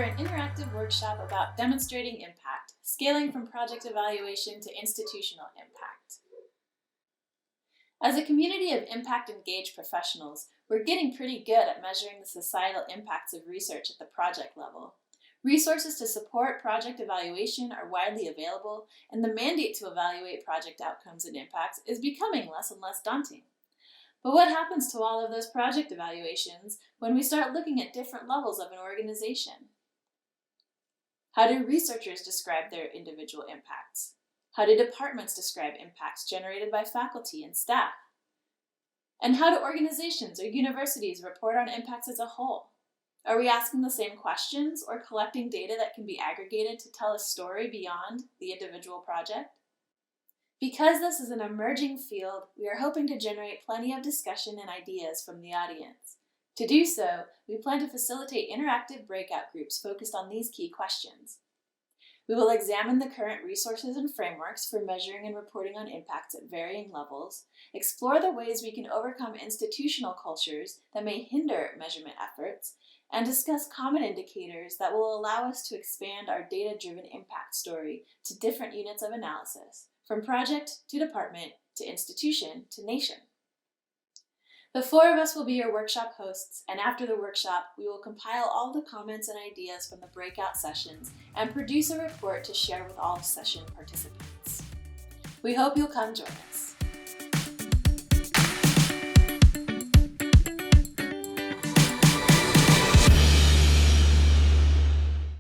an interactive workshop about demonstrating impact, scaling from project evaluation to institutional impact. As a community of impact-engaged professionals, we're getting pretty good at measuring the societal impacts of research at the project level. Resources to support project evaluation are widely available, and the mandate to evaluate project outcomes and impacts is becoming less and less daunting. But what happens to all of those project evaluations when we start looking at different levels of an organization? How do researchers describe their individual impacts? How do departments describe impacts generated by faculty and staff? And how do organizations or universities report on impacts as a whole? Are we asking the same questions or collecting data that can be aggregated to tell a story beyond the individual project? Because this is an emerging field, we are hoping to generate plenty of discussion and ideas from the audience. To do so, we plan to facilitate interactive breakout groups focused on these key questions. We will examine the current resources and frameworks for measuring and reporting on impacts at varying levels, explore the ways we can overcome institutional cultures that may hinder measurement efforts, and discuss common indicators that will allow us to expand our data-driven impact story to different units of analysis, from project to department to institution to nation. The four of us will be your workshop hosts, and after the workshop, we will compile all the comments and ideas from the breakout sessions and produce a report to share with all session participants. We hope you'll come join us.